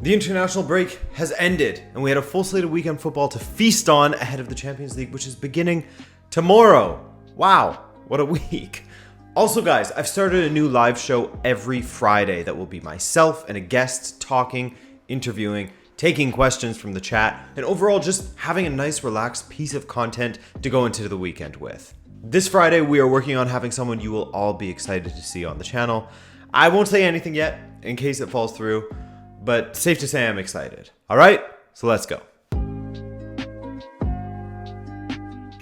The international break has ended, and we had a full slate of weekend football to feast on ahead of the Champions League, which is beginning tomorrow. Wow, what a week. Also, guys, I've started a new live show every Friday that will be myself and a guest talking, interviewing, taking questions from the chat, and overall just having a nice, relaxed piece of content to go into the weekend with. This Friday, we are working on having someone you will all be excited to see on the channel. I won't say anything yet in case it falls through, but safe to say I'm excited. All right, so let's go.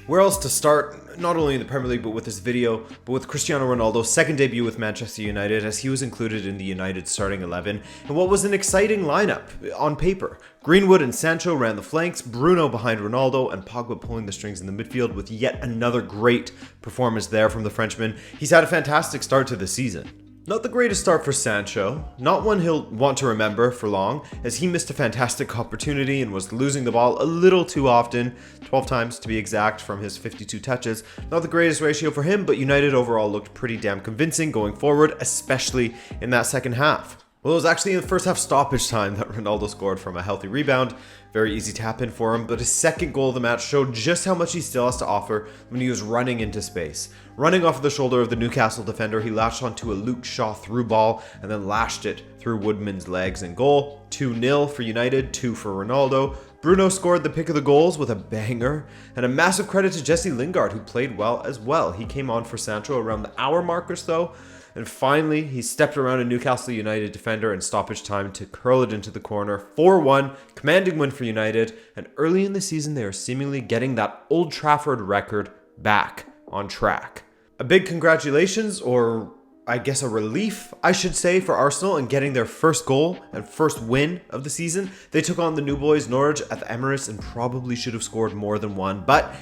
Where else to start? Not only in the Premier League, but with this video, but with Cristiano Ronaldo's second debut with Manchester United, as he was included in the United starting 11, and what was an exciting lineup on paper. Greenwood and Sancho ran the flanks, Bruno behind Ronaldo, and Pogba pulling the strings in the midfield with yet another great performance there from the Frenchman. He's had a fantastic start to the season. Not the greatest start for Sancho, not one he'll want to remember for long, as he missed a fantastic opportunity and was losing the ball a little too often, 12 times to be exact from his 52 touches. Not the greatest ratio for him, but United overall looked pretty damn convincing going forward, especially in that second half. Well, it was actually in the first half stoppage time that Ronaldo scored from a healthy rebound. Very easy tap in for him, but his second goal of the match showed just how much he still has to offer when he was running into space. Running off the shoulder of the Newcastle defender, he latched onto a Luke Shaw through ball and then lashed it through Woodman's legs and goal. 2-0 for United, 2 for Ronaldo. Bruno scored the pick of the goals with a banger, and a massive credit to Jesse Lingard, who played well as well. He came on for Sancho around the hour mark or so, and finally, he stepped around a Newcastle United defender in stoppage time to curl it into the corner. 4-1, commanding win for United, and early in the season, they are seemingly getting that Old Trafford record back on track. A big congratulations, or I guess a relief, I should say, for Arsenal in getting their first goal and first win of the season. They took on the new boys Norwich at the Emirates and probably should have scored more than one, but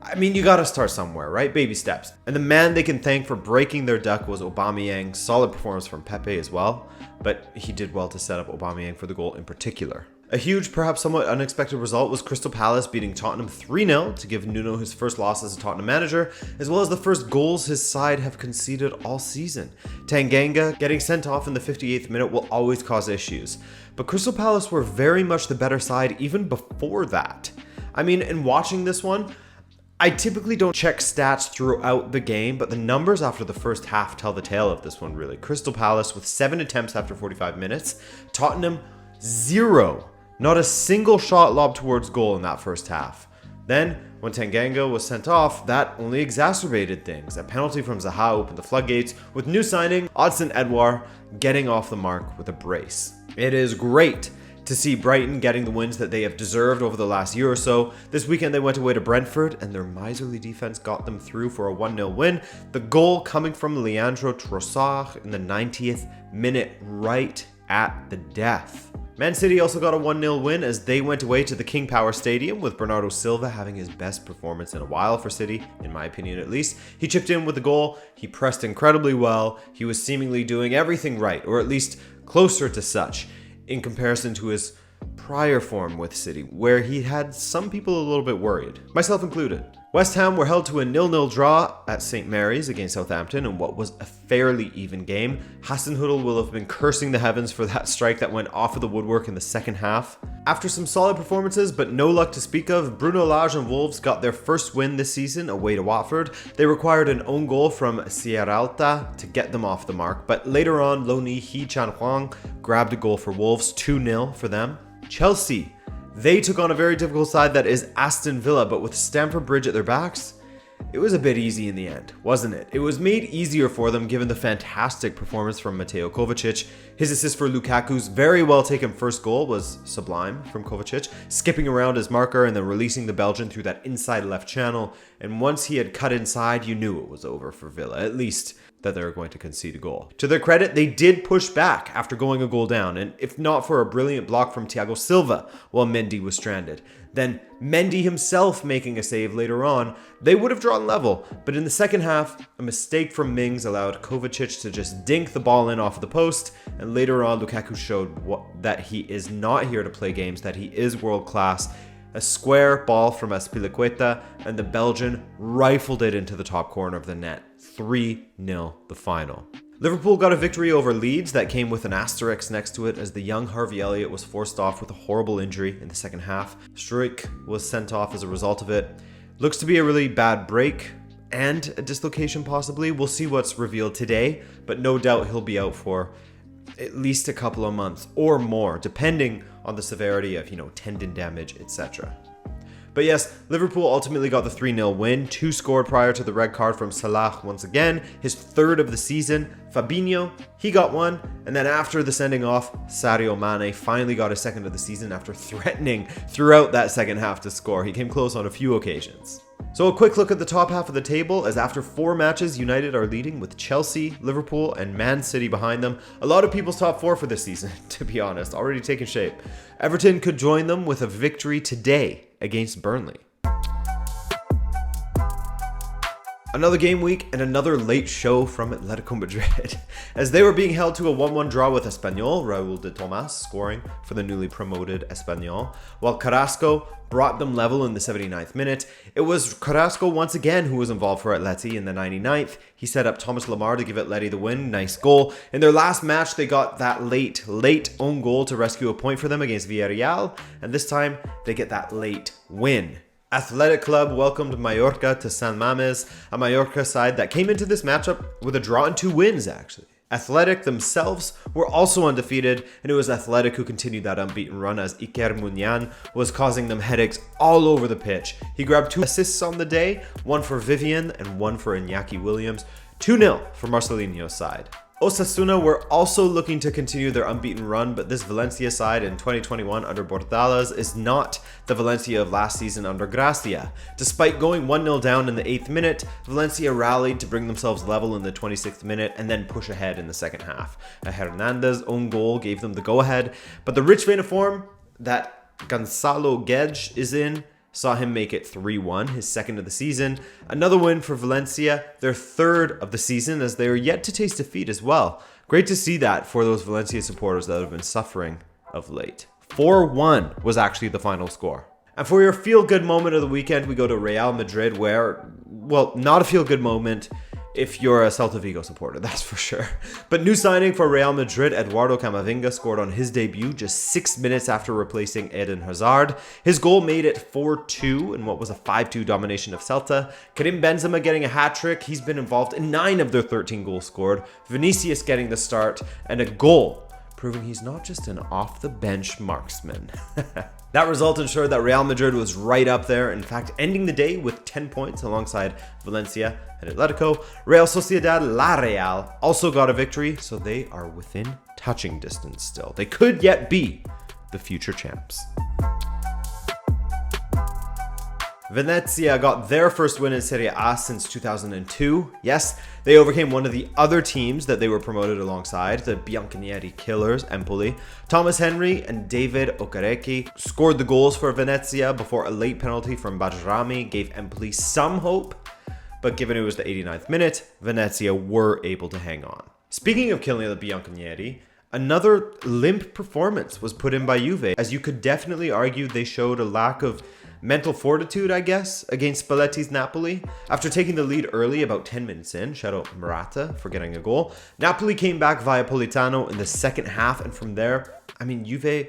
I mean, you gotta start somewhere, right? Baby steps. And the man they can thank for breaking their duck was Aubameyang. Solid performance from Pepe as well, but he did well to set up Aubameyang for the goal in particular. A huge, perhaps somewhat unexpected result was Crystal Palace beating Tottenham 3-0 to give Nuno his first loss as a Tottenham manager, as well as the first goals his side have conceded all season. Tanganga getting sent off in the 58th minute will always cause issues, but Crystal Palace were very much the better side even before that. I mean, in watching this one, I typically don't check stats throughout the game, but the numbers after the first half tell the tale of this one, really. Crystal Palace with 7 attempts after 45 minutes. Tottenham, 0. Not a single shot lobbed towards goal in that first half. Then, when Tanganga was sent off, that only exacerbated things. A penalty from Zaha opened the floodgates, with new signing Odsonne Edouard getting off the mark with a brace. It is great to see Brighton getting the wins that they have deserved over the last year or so. This weekend they went away to Brentford and their miserly defense got them through for a 1-0 win. The goal coming from Leandro Trossard in the 90th minute, right at the death. Man City also got a 1-0 win as they went away to the King Power Stadium, with Bernardo Silva having his best performance in a while for City, in my opinion at least. He chipped in with the goal, he pressed incredibly well, he was seemingly doing everything right, or at least closer to such, in comparison to his prior form with City, where he had some people a little bit worried, myself included. West Ham were held to a 0-0 draw at St. Mary's against Southampton in what was a fairly even game. Hasenhüttl will have been cursing the heavens for that strike that went off of the woodwork in the second half. After some solid performances, but no luck to speak of, Bruno Lage and Wolves got their first win this season away to Watford. They required an own goal from Sierralta to get them off the mark, but later on, Loni Hee Chan Huang grabbed a goal for Wolves, 2-0 for them. Chelsea, they took on a very difficult side that is Aston Villa, but with Stamford Bridge at their backs, it was a bit easy in the end, wasn't it? It was made easier for them given the fantastic performance from Mateo Kovacic. His assist for Lukaku's very well taken first goal was sublime from Kovacic, skipping around his marker and then releasing the Belgian through that inside left channel. And once he had cut inside, you knew it was over for Villa, at least that they were going to concede a goal. To their credit, they did push back after going a goal down, and if not for a brilliant block from Thiago Silva while Mendy was stranded, then Mendy himself making a save later on, they would have drawn level. But in the second half, a mistake from Mings allowed Kovacic to just dink the ball in off the post, and later on Lukaku showed that he is not here to play games, that he is world class. A square ball from Azpilicueta, and the Belgian rifled it into the top corner of the net. 3-0 the final. Liverpool got a victory over Leeds that came with an asterisk next to it as the young Harvey Elliott was forced off with a horrible injury in the second half. Struijk was sent off as a result of it. Looks to be a really bad break and a dislocation possibly. We'll see what's revealed today, but no doubt he'll be out for at least a couple of months or more, depending on the severity of, tendon damage, etc. But yes, Liverpool ultimately got the 3-0 win. 2 scored prior to the red card from Salah once again. His 3rd of the season. Fabinho, he got 1. And then after the sending off, Sadio Mane finally got his 2nd of the season after threatening throughout that second half to score. He came close on a few occasions. So a quick look at the top half of the table, as after 4 matches, United are leading with Chelsea, Liverpool, and Man City behind them. A lot of people's top 4 for this season, to be honest, already taking shape. Everton could join them with a victory today against Burnley. Another game week and another late show from Atletico Madrid, as they were being held to a 1-1 draw with Espanyol, Raúl de Tomás scoring for the newly promoted Espanyol, while Carrasco brought them level in the 79th minute. It was Carrasco once again who was involved for Atleti in the 99th. He set up Thomas Lemar to give Atleti the win. Nice goal. In their last match, they got that late own goal to rescue a point for them against Villarreal, and this time they get that late win. Athletic Club welcomed Mallorca to San Mamés, a Mallorca side that came into this matchup with a draw and 2 wins, actually. Athletic themselves were also undefeated, and it was Athletic who continued that unbeaten run as Iker Munian was causing them headaches all over the pitch. He grabbed 2 assists on the day, 1 for Vivian and 1 for Iñaki Williams. 2-0 for Marcelinho's side. Osasuna were also looking to continue their unbeaten run, but this Valencia side in 2021 under Bordalas is not the Valencia of last season under Gracia. Despite going 1-0 down in the 8th minute, Valencia rallied to bring themselves level in the 26th minute and then push ahead in the second half. A Hernandez own goal gave them the go-ahead, but the rich vein of form that Gonzalo Guedes is in saw him make it 3-1, his 2nd of the season. Another win for Valencia, their 3rd of the season, as they are yet to taste defeat as well. Great to see that for those Valencia supporters that have been suffering of late. 4-1 was actually the final score. And for your feel-good moment of the weekend, we go to Real Madrid, where, well, not a feel-good moment if you're a Celta Vigo supporter, that's for sure. But new signing for Real Madrid, Eduardo Camavinga, scored on his debut just 6 minutes after replacing Eden Hazard. His goal made it 4-2 in what was a 5-2 domination of Celta. Karim Benzema getting a hat-trick. He's been involved in 9 of their 13 goals scored. Vinicius getting the start, and a goal, proving he's not just an off-the-bench marksman. That result ensured that Real Madrid was right up there, in fact ending the day with 10 points alongside Valencia and Atletico. Real Sociedad La Real also got a victory, so they are within touching distance still. They could yet be the future champs. Venezia got their first win in Serie A since 2002. Yes, they overcame one of the other teams that they were promoted alongside, the Bianconeri Killers, Empoli. Thomas Henry and David Okereke scored the goals for Venezia before a late penalty from Bajrami gave Empoli some hope, but given it was the 89th minute, Venezia were able to hang on. Speaking of killing the Bianconeri, another limp performance was put in by Juve, as you could definitely argue they showed a lack of mental fortitude, I guess, against Spalletti's Napoli. After taking the lead early, about 10 minutes in, shout out Morata for getting a goal, Napoli came back via Politano in the second half, and from there, Juve,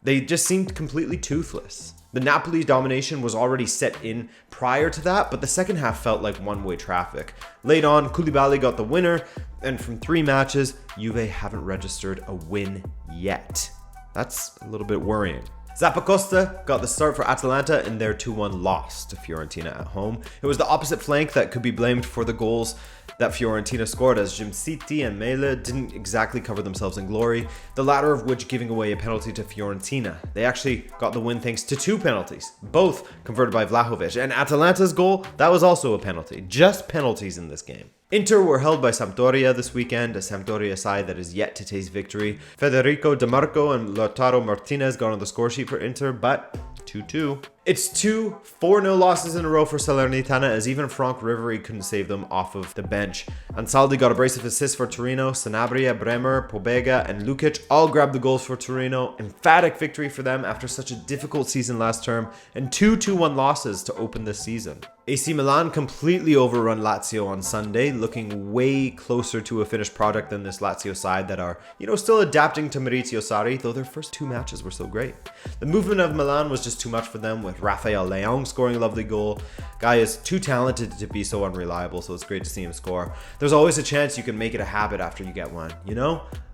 they just seemed completely toothless. The Napoli domination was already set in prior to that, but the second half felt like one-way traffic. Late on, Koulibaly got the winner, and from 3 matches, Juve haven't registered a win yet. That's a little bit worrying. Zappacosta got the start for Atalanta in their 2-1 loss to Fiorentina at home. It was the opposite flank that could be blamed for the goals that Fiorentina scored, as Jimsiti and Mele didn't exactly cover themselves in glory, the latter of which giving away a penalty to Fiorentina. They actually got the win thanks to 2 penalties, both converted by Vlahovic, and Atalanta's goal, that was also a penalty. Just penalties in this game. Inter were held by Sampdoria this weekend, a Sampdoria side that is yet to taste victory. Federico Di Marco and Lautaro Martinez got on the score sheet for Inter, but 2-2. It's 2 4-0 losses in a row for Salernitana, as even Franck Riveri couldn't save them off of the bench. Ansaldi got a brace of assists for Torino. Sanabria, Bremer, Pobega, and Lukic all grabbed the goals for Torino. Emphatic victory for them after such a difficult season last term, and 2 2-1 losses to open this season. AC Milan completely overrun Lazio on Sunday, looking way closer to a finished product than this Lazio side that are, still adapting to Maurizio Sarri, though their first 2 matches were so great. The movement of Milan was just too much for them, with Rafael Leão scoring a lovely goal. Guy is too talented to be so unreliable, so it's great to see him score. There's always a chance you can make it a habit after you get one,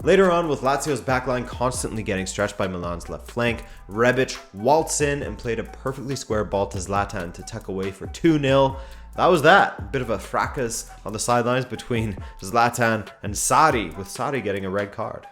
Later on, with Lazio's backline constantly getting stretched by Milan's left flank, Rebic waltzed in and played a perfectly square ball to Zlatan to tuck away for 2-0. That was that. A bit of a fracas on the sidelines between Zlatan and Sarri, with Sarri getting a red card.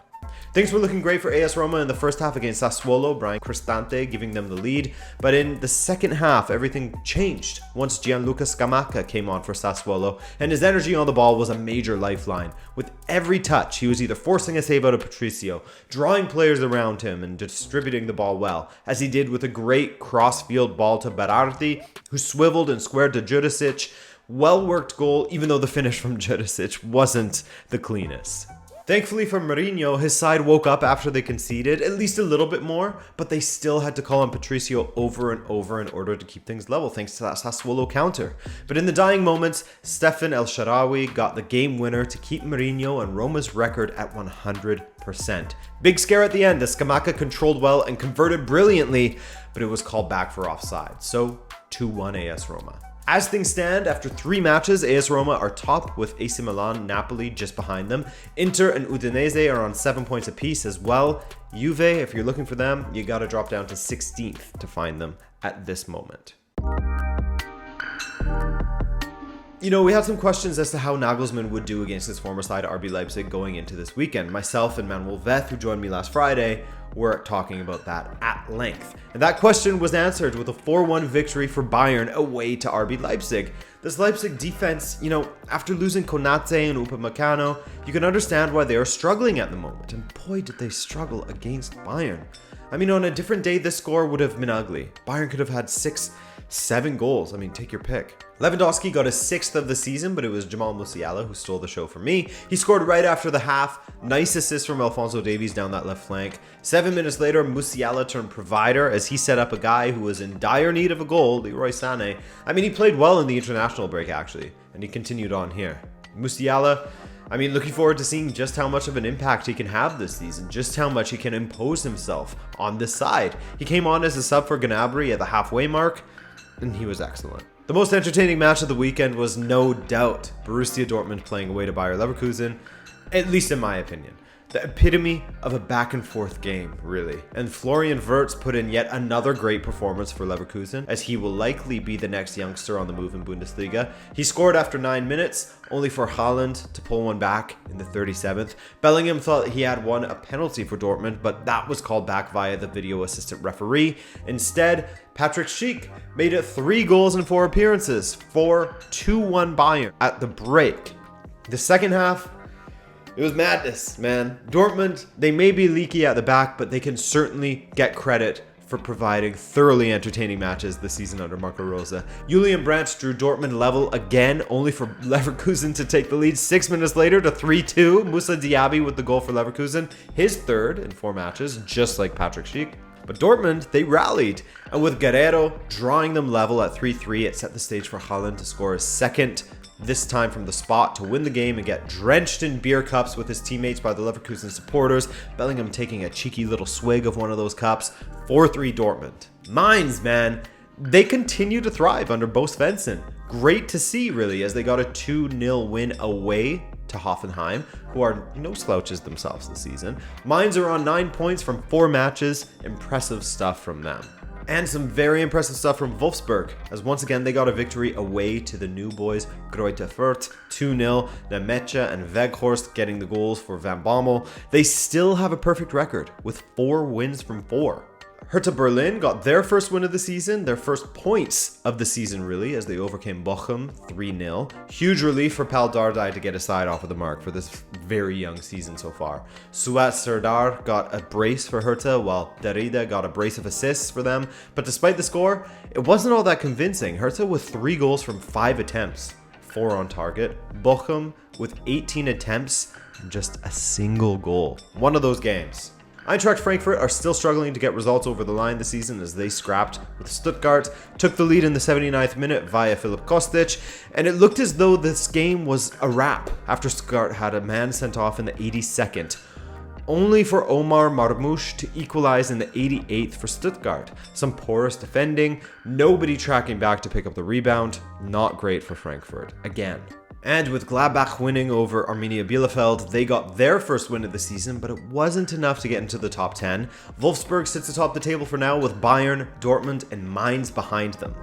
Things were looking great for AS Roma in the first half against Sassuolo, Brian Cristante giving them the lead, but in the second half, everything changed once Gianluca Scamacca came on for Sassuolo, and his energy on the ball was a major lifeline. With every touch, he was either forcing a save out of Patricio, drawing players around him, and distributing the ball well, as he did with a great cross-field ball to Berardi, who swiveled and squared to Jurisic. Well-worked goal, even though the finish from Jurisic wasn't the cleanest. Thankfully for Mourinho, his side woke up after they conceded, at least a little bit more, but they still had to call on Patricio over and over in order to keep things level, thanks to that Sassuolo counter. But in the dying moments, Stefan El Shaarawy got the game winner to keep Mourinho and Roma's record at 100%. Big scare at the end as Scamacca controlled well and converted brilliantly, but it was called back for offside. So 2-1 AS Roma. As things stand, after 3 matches, AS Roma are top with AC Milan, Napoli just behind them. Inter and Udinese are on 7 points apiece as well. Juve, if you're looking for them, you gotta drop down to 16th to find them at this moment. We had some questions as to how Nagelsmann would do against his former side RB Leipzig going into this weekend. Myself and Manuel Veth, who joined me last Friday, were talking about that at length. And that question was answered with a 4-1 victory for Bayern away to RB Leipzig. This Leipzig defense, after losing Konate and Upamecano, you can understand why they are struggling at the moment. And boy, did they struggle against Bayern. On a different day, this score would have been ugly. Bayern could have had 6-7 goals. Take your pick. Lewandowski got his 6th of the season, but it was Jamal Musiala who stole the show for me. He scored right after the half. Nice assist from Alphonso Davies down that left flank. 7 minutes later, Musiala turned provider as he set up a guy who was in dire need of a goal, Leroy Sané. He played well in the international break, actually, and he continued on here. Musiala, looking forward to seeing just how much of an impact he can have this season, just how much he can impose himself on this side. He came on as a sub for Gnabry at the halfway mark, and he was excellent. The most entertaining match of the weekend was no doubt Borussia Dortmund playing away to Bayer Leverkusen, at least in my opinion. The epitome of a back and forth game, really. And Florian Wirtz put in yet another great performance for Leverkusen, as he will likely be the next youngster on the move in Bundesliga. He scored after 9 minutes, only for Haaland to pull one back in the 37th. Bellingham thought he had won a penalty for Dortmund, but that was called back via the video assistant referee. Instead, Patrick Schick made it 3 goals in 4 appearances for 2-1 Bayern at the break. The second half, it was madness, man. Dortmund, they may be leaky at the back, but they can certainly get credit for providing thoroughly entertaining matches this season under Marco Rose. Julian Brandt drew Dortmund level again, only for Leverkusen to take the lead 6 minutes later to 3-2. Moussa Diaby with the goal for Leverkusen, his 3rd in 4 matches, just like Patrick Schick. But Dortmund, they rallied, and with Guerrero drawing them level at 3-3, it set the stage for Haaland to score his 2nd, this time from the spot, to win the game and get drenched in beer cups with his teammates by the Leverkusen supporters. Bellingham taking a cheeky little swig of one of those cups. 4-3 Dortmund. Mainz, man, they continue to thrive under Bo Svensson. Great to see, really, as they got a 2-0 win away to Hoffenheim, who are no slouches themselves this season. Mainz are on 9 points from 4 matches. Impressive stuff from them. And some very impressive stuff from Wolfsburg, as once again they got a victory away to the new boys Greuther Fürth, 2-0, Nemecha and Weghorst getting the goals for Van Bommel. They still have a perfect record with 4 wins from 4. Hertha Berlin got their first win of the season, their first points of the season really, as they overcame Bochum 3-0. Huge relief for Pal Dardai to get a side off of the mark for this very young season so far. Suat Serdar got a brace for Hertha, while Derrida got a brace of assists for them. But despite the score, it wasn't all that convincing. Hertha with 3 goals from 5 attempts, 4 on target. Bochum with 18 attempts and just a single goal. One of those games. Eintracht Frankfurt are still struggling to get results over the line this season as they scrapped with Stuttgart, took the lead in the 79th minute via Filip Kostic, and it looked as though this game was a wrap after Stuttgart had a man sent off in the 82nd, only for Omar Marmoush to equalize in the 88th for Stuttgart. Some porous defending, nobody tracking back to pick up the rebound, not great for Frankfurt, again. And with Gladbach winning over Arminia Bielefeld, they got their first win of the season, but it wasn't enough to get into the top 10. Wolfsburg sits atop the table for now with Bayern, Dortmund, and Mainz behind them.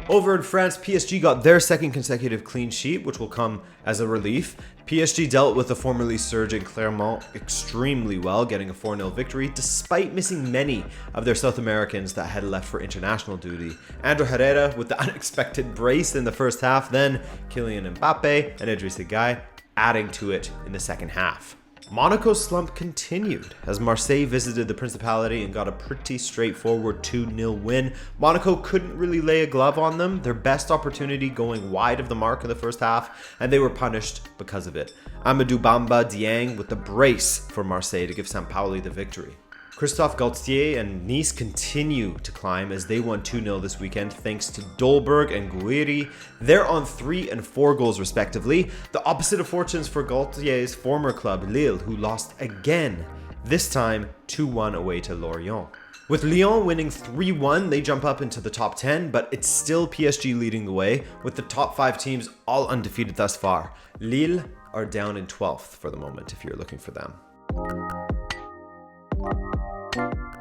Over in France, PSG got their second consecutive clean sheet, which will come as a relief. PSG dealt with the formerly surging Clermont extremely well, getting a 4-0 victory, despite missing many of their South Americans that had left for international duty. André Herrera with the unexpected brace in the first half, then Kylian Mbappe and Idrissa Gueye adding to it in the second half. Monaco's slump continued as Marseille visited the Principality and got a pretty straightforward 2-0 win. Monaco couldn't really lay a glove on them, their best opportunity going wide of the mark in the first half, and they were punished because of it. Amadou Bamba Dieng with the brace for Marseille to give Sampaoli the victory. Christophe Galtier and Nice continue to climb as they won 2-0 this weekend thanks to Dolberg and Guiri. They're on 3 and 4 goals respectively. The opposite of fortunes for Galtier's former club Lille, who lost again, this time 2-1 away to Lorient. With Lyon winning 3-1, they jump up into the top 10, but it's still PSG leading the way, with the top 5 teams all undefeated thus far. Lille are down in 12th for the moment if you're looking for them.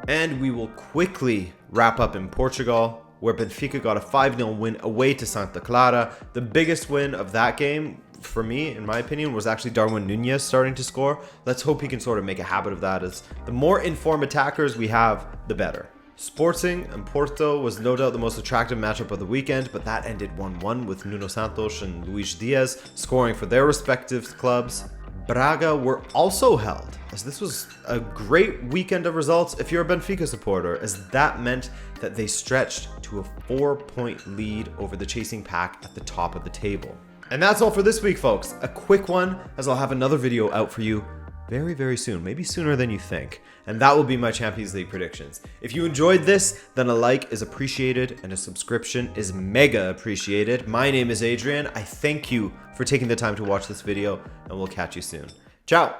And we will quickly wrap up in Portugal, where Benfica got a 5-0 win away to Santa Clara. The biggest win of that game, for me, in my opinion, was actually Darwin Núñez starting to score. Let's hope he can sort of make a habit of that, as the more informed attackers we have, the better. Sporting and Porto was no doubt the most attractive matchup of the weekend, but that ended 1-1 with Nuno Santos and Luis Diaz scoring for their respective clubs. Braga were also held, as this was a great weekend of results if you're a Benfica supporter, as that meant that they stretched to a 4-point lead over the chasing pack at the top of the table. And that's all for this week, folks. A quick one, as I'll have another video out for you very, very soon, maybe sooner than you think. And that will be my Champions League predictions. If you enjoyed this, then a like is appreciated and a subscription is mega appreciated. My name is Adrian. I thank you for taking the time to watch this video, and we'll catch you soon. Ciao!